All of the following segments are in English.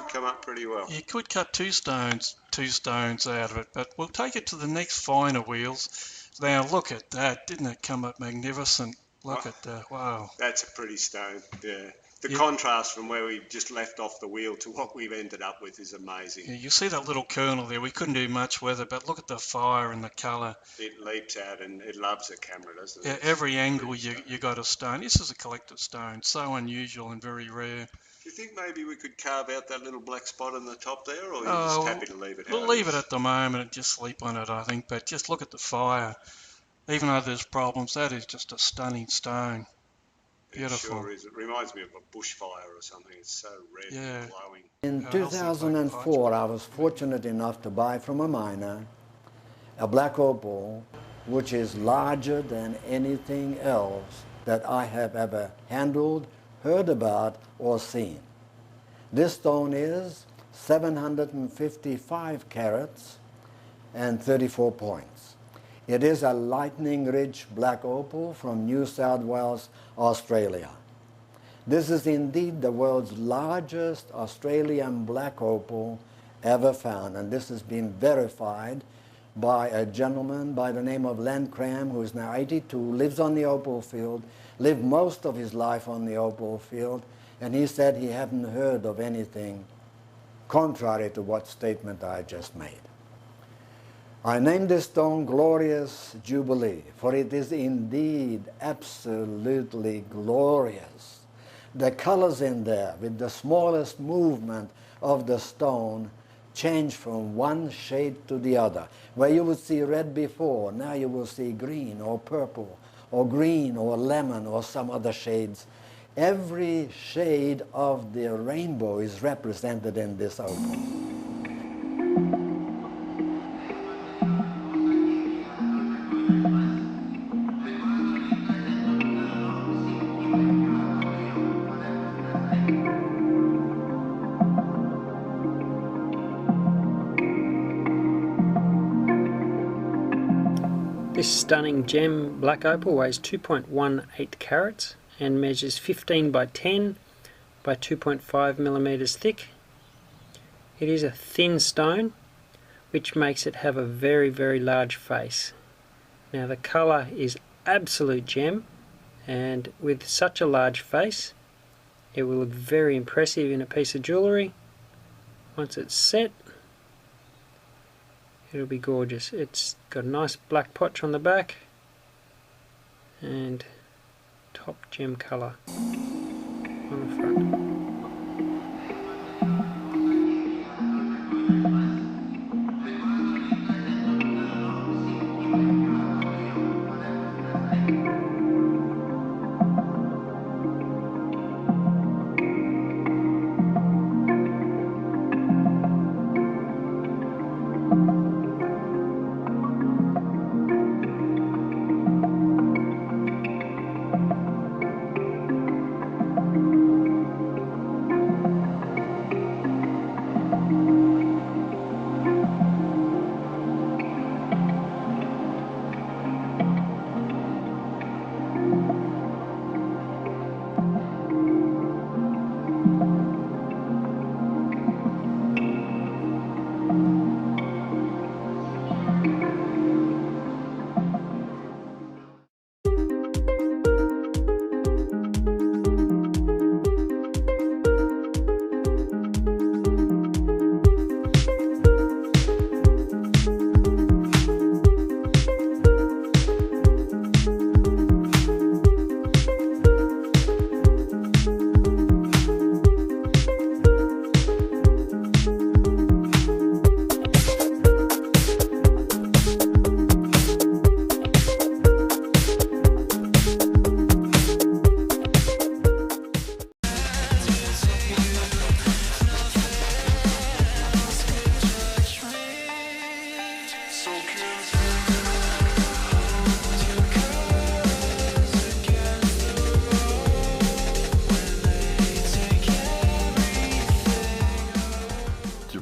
should come up pretty well. You could cut two stones out of it, but we'll take it to the next finer wheels. Now look at that, didn't it come up magnificent? Look at that, wow. That's a pretty stone, yeah. The contrast from where we just left off the wheel to what we've ended up with is amazing. Yeah, you see that little kernel there, we couldn't do much with it, but look at the fire and the colour. It leaps out and it loves the camera, doesn't it? Yeah, every angle you got a stone. This is a collector's stone, so unusual and very rare. Do you think maybe we could carve out that little black spot on the top there, or are you just happy to leave it? We'll leave it at the moment and just sleep on it, I think, but just look at the fire. Even though there's problems, that is just a stunning stone. Beautiful. It sure is. It reminds me of a bushfire or something. It's so red and glowing. In 2004, I was fortunate enough to buy from a miner a black opal, which is larger than anything else that I have ever handled, heard about, or seen. This stone is 755 carats and 34 points. It is a lightning-rich black opal from New South Wales, Australia. This is indeed the world's largest Australian black opal ever found, and this has been verified by a gentleman by the name of Len Cram, who is now 82, lives on the opal field, lived most of his life on the opal field, and he said he hadn't heard of anything contrary to what statement I just made. I named this stone Glorious Jubilee, for it is indeed absolutely glorious. The colors in there, with the smallest movement of the stone, change from one shade to the other. Where you would see red before, now you will see green or purple or green or lemon or some other shades. Every shade of the rainbow is represented in this opal. This stunning gem black opal weighs 2.18 carats and measures 15 by 10 by 2.5 millimeters thick. It is a thin stone, which makes it have a very, very large face. Now the colour is absolute gem, and with such a large face it will look very impressive in a piece of jewellery. Once it's set, it'll be gorgeous. It's got a nice black potch on the back and top gem colour on the front.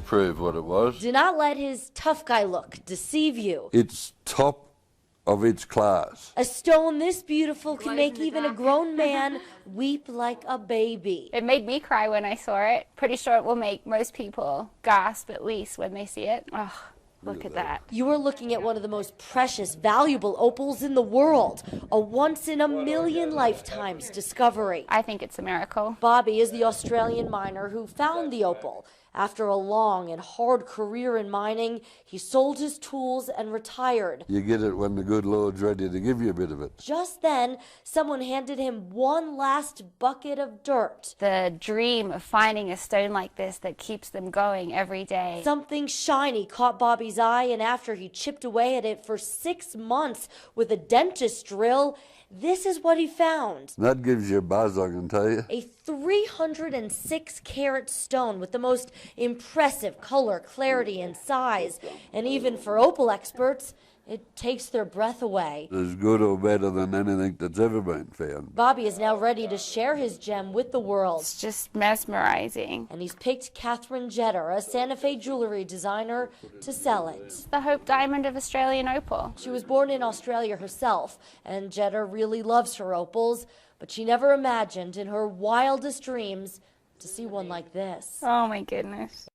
Prove what it was. Do not let his tough guy look deceive you. It's top of its class. A stone this beautiful can make even a grown man weep like a baby. It made me cry when I saw it. Pretty sure it will make most people gasp at least when they see it. Oh, look at that. You are looking at one of the most precious, valuable opals in the world. A once-in-a-million lifetimes discovery. I think it's a miracle. Bobby is the Australian miner who found the opal. After a long and hard career in mining, he sold his tools and retired. You get it when the good Lord's ready to give you a bit of it. Just then, someone handed him one last bucket of dirt. The dream of finding a stone like this that keeps them going every day. Something shiny caught Bobby's eye, and after he chipped away at it for 6 months with a dentist drill, this is what he found. That gives you a buzz, I can tell you. A 306-carat stone with the most impressive color, clarity, and size. And even for opal experts, it takes their breath away. It's good or better than anything that's ever been found. Bobby is now ready to share his gem with the world. It's just mesmerizing. And he's picked Catherine Jetter, a Santa Fe jewelry designer, to sell it. It's the Hope Diamond of Australian opal. She was born in Australia herself, and Jetter really loves her opals, but she never imagined in her wildest dreams to see one like this. Oh my goodness.